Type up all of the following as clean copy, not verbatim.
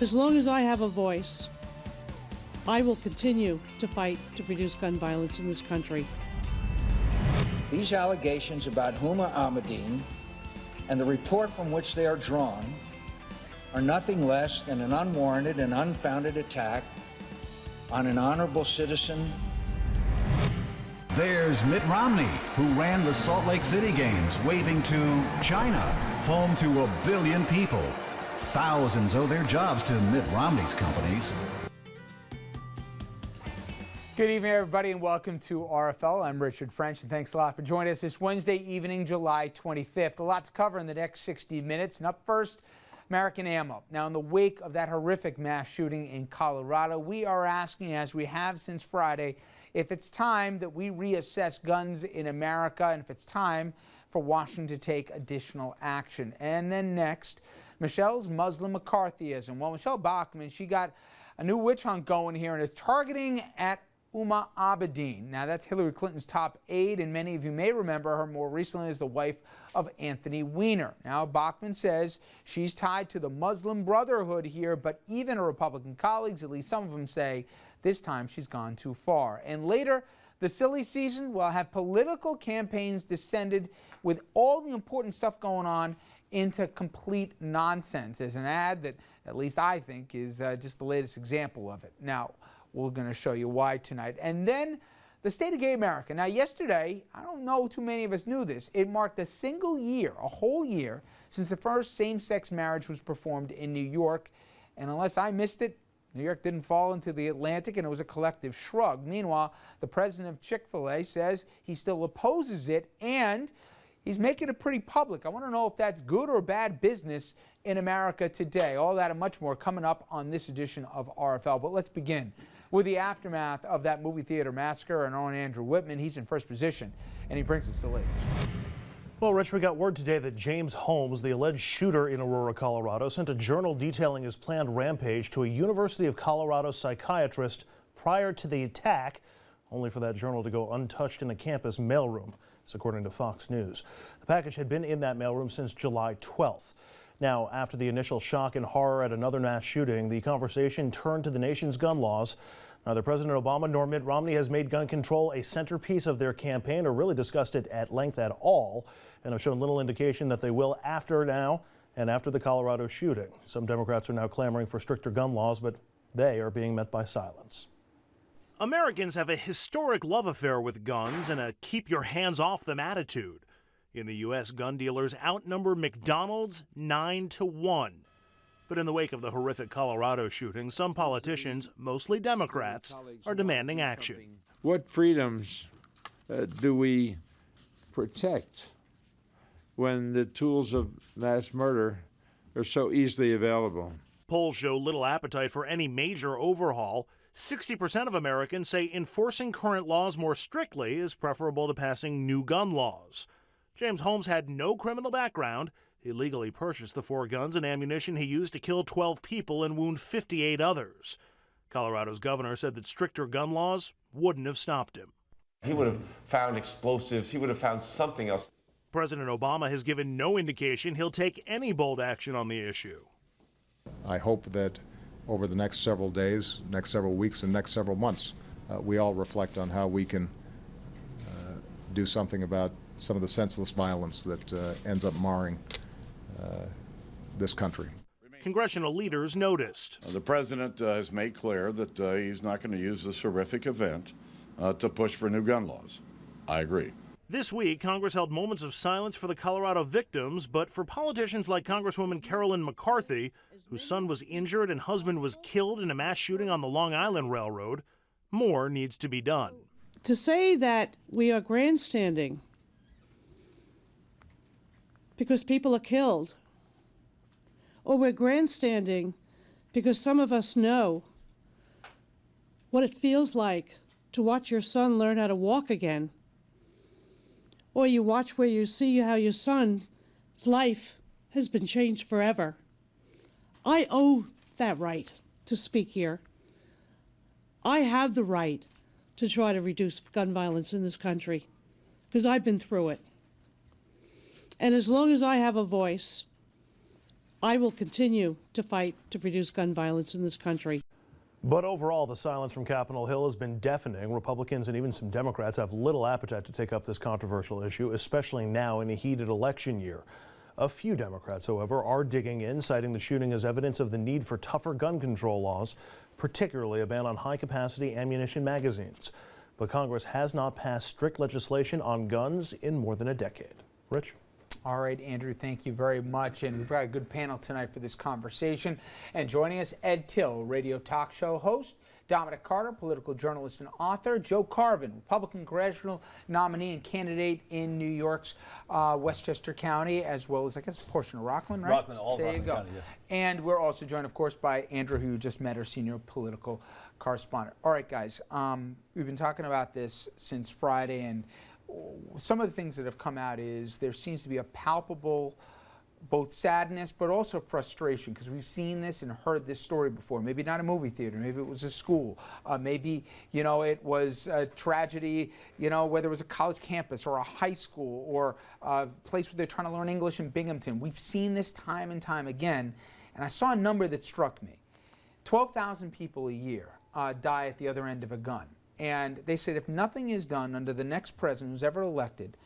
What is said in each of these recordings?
As long as I have a voice, I will continue to fight to reduce gun violence in this country. These allegations about Huma Abedin and the report from which they are drawn are nothing less than an unwarranted and unfounded attack on an honorable citizen. There's Mitt Romney, who ran the Salt Lake City Games, waving to China, home to 1 billion people. Thousands owe their jobs to Mitt Romney's companies. Good evening, everybody, and welcome to RFL. I'm Richard French, and thanks a lot for joining us this Wednesday evening, July 25th. A lot to cover in the next 60 minutes. And up first, American ammo. Now, in the wake of that horrific mass shooting in Colorado, we are asking, as we have since Friday, if it's time that we reassess guns in America and if it's time for Washington to take additional action. And then next, Michelle's Muslim McCarthyism. Well, Michelle Bachmann, she got a new witch hunt going here and is targeting at Huma Abedin. Now, that's Hillary Clinton's top aide, and many of you may remember her more recently as the wife of Anthony Weiner. Now, Bachmann says she's tied to the Muslim Brotherhood here, but even her Republican colleagues, at least some of them, say this time she's gone too far. And later, the silly season will have political campaigns descended with all the important stuff going on into complete nonsense. There's an ad that, at least I think, is just the latest example of it. Now, we're going to show you why tonight. And then the state of gay America. Now, yesterday, I don't know too many of us knew this, it marked a single year, a whole year, since the first same-sex marriage was performed in New York. And unless I missed it, New York didn't fall into the Atlantic, and it was a collective shrug. Meanwhile, the president of Chick-fil-A says he still opposes it, and he's making it pretty public. I want to know if that's good or bad business in America today. All that and much more coming up on this edition of RFL. But let's begin with the aftermath of that movie theater massacre, and our own Andrew Whitman. He's in first position, and he brings us the latest. Well, Rich, we got word today that James Holmes, the alleged shooter in Aurora, Colorado, sent a journal detailing his planned rampage to a University of Colorado psychiatrist prior to the attack, only for that journal to go untouched in a campus mailroom, according to Fox News. The package had been in that mailroom since July 12th. Now, after the initial shock and horror at another mass shooting, the conversation turned to the nation's gun laws. Neither President Obama nor Mitt Romney has made gun control a centerpiece of their campaign or really discussed it at length at all, and have shown little indication that they will after now and after the Colorado shooting. Some Democrats are now clamoring for stricter gun laws, but they are being met by silence. Americans have a historic love affair with guns and a keep your hands off them attitude. In the U.S., gun dealers outnumber McDonald's 9-1. But in the wake of the horrific Colorado shooting, some politicians, mostly Democrats, are demanding action. What freedoms do we protect when the tools of mass murder are so easily available? Polls show little appetite for any major overhaul. 60% of Americans say enforcing current laws more strictly is preferable to passing new gun laws. James Holmes had no criminal background. He legally purchased the 4 guns and ammunition he used to kill 12 people and wound 58 others. Colorado's governor said that stricter gun laws wouldn't have stopped him. He would have found explosives. He would have found something else. President Obama has given no indication he'll take any bold action on the issue. I hope that over the next several days, next several weeks, and next several months, we all reflect on how we can do something about some of the senseless violence that ends up marring this country. Congressional leaders noticed. The president has made clear that he's not going to use this horrific event to push for new gun laws. I agree. This week, Congress held moments of silence for the Colorado victims, but for politicians like Congresswoman Carolyn McCarthy, whose son was injured and husband was killed in a mass shooting on the Long Island Railroad, more needs to be done. To say that we are grandstanding because people are killed, or we're grandstanding because some of us know what it feels like to watch your son learn how to walk again, or you watch where you see how your son's life has been changed forever. I owe that right to speak here. I have the right to try to reduce gun violence in this country because I've been through it. And as long as I have a voice, I will continue to fight to reduce gun violence in this country. But overall, the silence from Capitol Hill has been deafening. Republicans and even some Democrats have little appetite to take up this controversial issue, especially now in a heated election year. A few Democrats, however, are digging in, citing the shooting as evidence of the need for tougher gun control laws, particularly a ban on high-capacity ammunition magazines. But Congress has not passed strict legislation on guns in more than a decade. Rich? All right, Andrew, thank you very much. And we've got a good panel tonight for this conversation. And joining us, Ed Tyll, radio talk show host, Dominic Carter, political journalist and author, Joe Carvin, Republican congressional nominee and candidate in New York's Westchester County, as well as, I guess, a portion of Rockland, right? Rockland, all of Rockland County, yes. And we're also joined, of course, by Andrew, who you just met, our senior political correspondent. All right, guys, we've been talking about this since Friday, and some of the things that have come out is there seems to be a palpable both sadness but also frustration, because we've seen this and heard this story before. Maybe not a movie theater, maybe it was a school, maybe, you know, it was a tragedy, you know, whether it was a college campus or a high school or a place where they're trying to learn English in Binghamton. We've seen this time and time again, and I saw a number that struck me. 12,000 people a year die at the other end of a gun. And they said if nothing is done under the next president who's ever elected,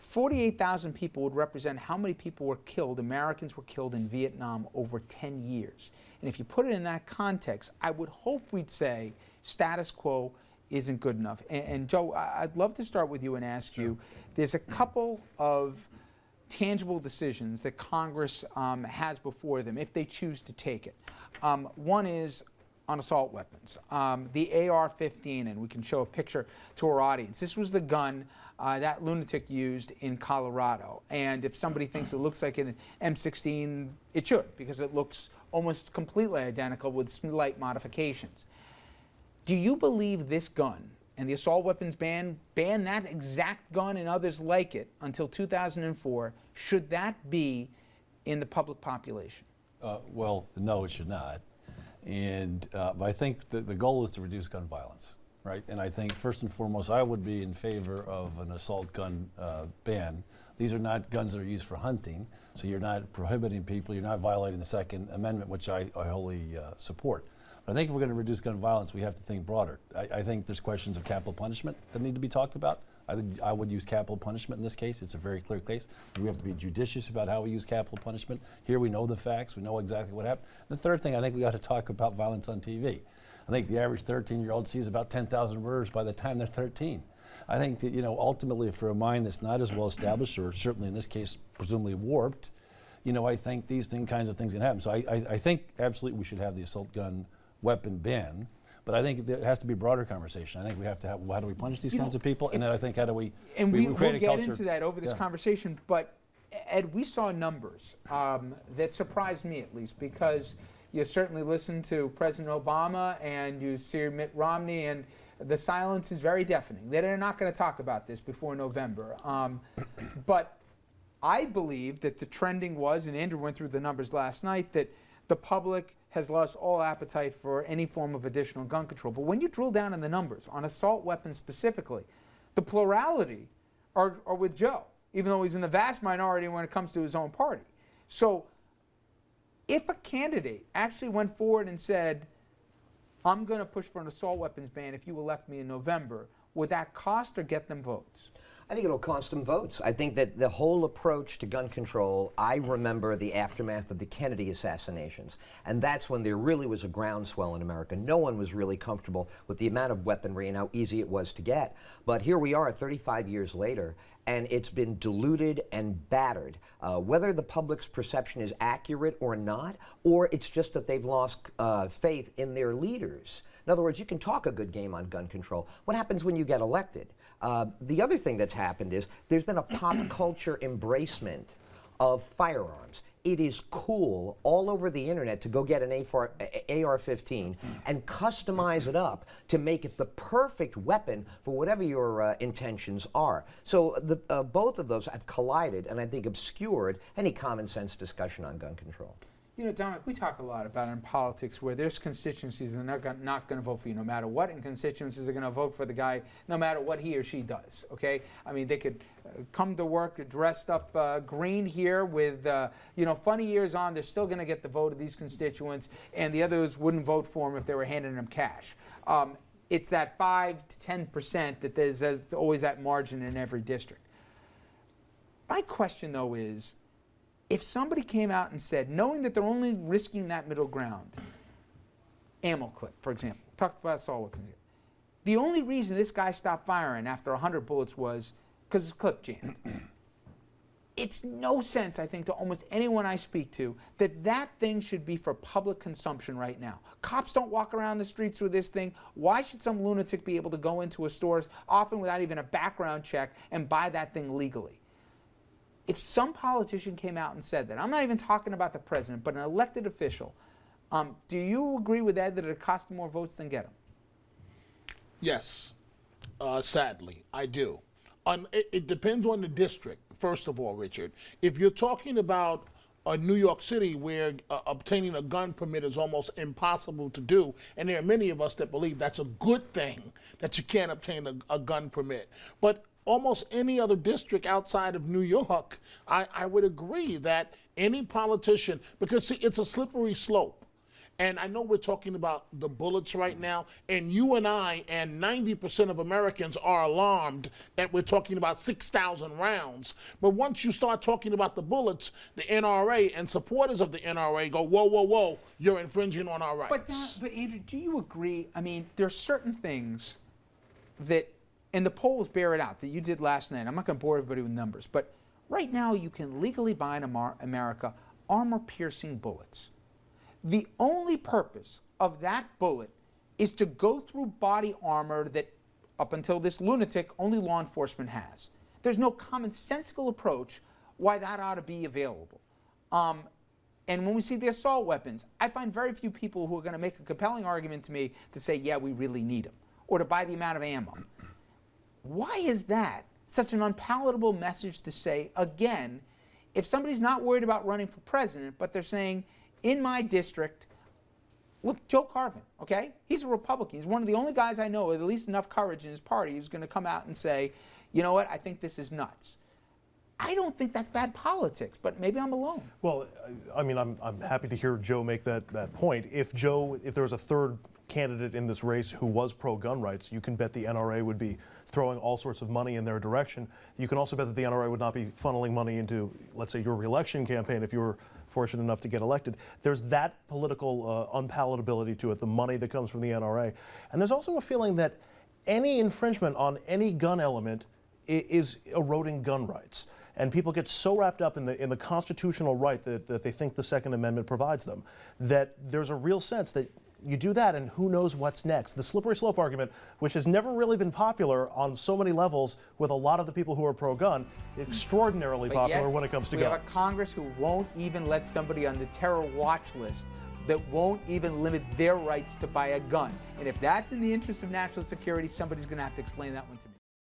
48,000 people would represent how many people were killed, Americans were killed in Vietnam over 10 years. And if you put it in that context, I would hope we'd say status quo isn't good enough. And Joe, I'd love to start with you and ask you, there's a couple of tangible decisions that Congress has before them if they choose to take it. One is on assault weapons. The AR-15, and we can show a picture to our audience. This was the gun that lunatic used in Colorado. And if somebody thinks it looks like an M16, it should, because it looks almost completely identical with slight modifications. Do you believe this gun and the assault weapons ban that exact gun and others like it until 2004, should that be in the public population? Well, no, it should not. And but I think the goal is to reduce gun violence, right? And I think first and foremost, I would be in favor of an assault gun ban. These are not guns that are used for hunting, so you're not prohibiting people, you're not violating the Second Amendment, which I wholly support. But I think if we're going to reduce gun violence, we have to think broader. I think there's questions of capital punishment that need to be talked about. I think I would use capital punishment in this case. It's a very clear case. We have to be judicious about how we use capital punishment. Here we know the facts. We know exactly what happened. And the third thing, I think we ought to talk about violence on TV. I think the average 13-year-old sees about 10,000 murders by the time they're 13. I think that, you know, ultimately for a mind that's not as well established, or certainly in this case presumably warped, you know, I think these kinds of things can happen. So I think absolutely we should have the assault gun weapon ban. But I think it has to be a broader conversation. I think we have to have, how do we punish these kinds of people? And then I think, how do we create a culture? And we'll get into that over this conversation. But, Ed, we saw numbers that surprised me, at least, because you certainly listen to President Obama and you see Mitt Romney, and the silence is very deafening. They're not going to talk about this before November. But I believe that the trending was, and Andrew went through the numbers last night, that the public has lost all appetite for any form of additional gun control. But when you drill down in the numbers, on assault weapons specifically, the plurality are with Joe, even though he's in the vast minority when it comes to his own party. So if a candidate actually went forward and said, I'm going to push for an assault weapons ban if you elect me in November, would that cost or get them votes? I think it'll cost them votes. I think that the whole approach to gun control, I remember the aftermath of the Kennedy assassinations. And that's when there really was a groundswell in America. No one was really comfortable with the amount of weaponry and how easy it was to get. But here we are 35 years later, and it's been diluted and battered. Whether the public's perception is accurate or not, or it's just that they've lost faith in their leaders. In other words, you can talk a good game on gun control. What happens when you get elected? The other thing that's happened is there's been a pop culture embracement of firearms. It is cool all over the internet to go get an AR-15 and customize it up to make it the perfect weapon for whatever your intentions are. So both of those have collided and I think obscured any common sense discussion on gun control. You know, Dominic, we talk a lot about in politics where there's constituencies that are not going to vote for you no matter what, and constituencies are going to vote for the guy no matter what he or she does, okay? I mean, they could come to work dressed up green here with, you know, funny ears on. They're still going to get the vote of these constituents, and the others wouldn't vote for them if they were handing them cash. It's that 5 to 10% that there's always that margin in every district. My question, though, is, if somebody came out and said, knowing that they're only risking that middle ground, ammo clip, for example, talked about assault weapons. The only reason this guy stopped firing after 100 bullets was because his clip jammed. It's no sense, I think, to almost anyone I speak to, that that thing should be for public consumption right now. Cops don't walk around the streets with this thing. Why should some lunatic be able to go into a store, often without even a background check, and buy that thing legally? If some politician came out and said that, I'm not even talking about the president, but an elected official, do you agree with Ed that it costs more votes than get them? Yes, sadly, I do. It depends on the district, first of all, Richard. If you're talking about New York City, where obtaining a gun permit is almost impossible to do, and there are many of us that believe that's a good thing, that you can't obtain a gun permit. But almost any other district outside of New York, I would agree that any politician, because see, it's a slippery slope. And I know we're talking about the bullets right now, and you and I and 90% of Americans are alarmed that we're talking about 6,000 rounds. But once you start talking about the bullets, the NRA and supporters of the NRA go, whoa, whoa, whoa, you're infringing on our rights. But Andrew, do you agree? I mean, there are certain things that, and the polls bear it out, that you did last night. I'm not going to bore everybody with numbers, but right now you can legally buy in America armor-piercing bullets. The only purpose of that bullet is to go through body armor that, up until this lunatic, only law enforcement has. There's no commonsensical approach why that ought to be available. And when we see the assault weapons, I find very few people who are going to make a compelling argument to me to say, yeah, we really need them, or to buy the amount of ammo. Why is that such an unpalatable message to say, again, if somebody's not worried about running for president, but they're saying, in my district, look, Joe Carvin, okay? He's a Republican. He's one of the only guys I know with at least enough courage in his party who's going to come out and say, you know what, I think this is nuts. I don't think that's bad politics, but maybe I'm alone. Well, I mean, I'm happy to hear Joe make that point. If there was a third candidate in this race who was pro-gun rights, you can bet the NRA would be throwing all sorts of money in their direction. You can also bet that the NRA would not be funneling money into, let's say, your re-election campaign if you were fortunate enough to get elected. There's that political unpalatability to it, the money that comes from the NRA. And there's also a feeling that any infringement on any gun element is eroding gun rights. And people get so wrapped up in the constitutional right that they think the Second Amendment provides them, that there's a real sense that you do that and who knows what's next. The slippery slope argument, which has never really been popular on so many levels with a lot of the people who are pro-gun, extraordinarily popular when it comes to guns. We have a Congress who won't even let somebody on the terror watch list, that won't even limit their rights to buy a gun. And if that's in the interest of national security, somebody's going to have to explain that one to me.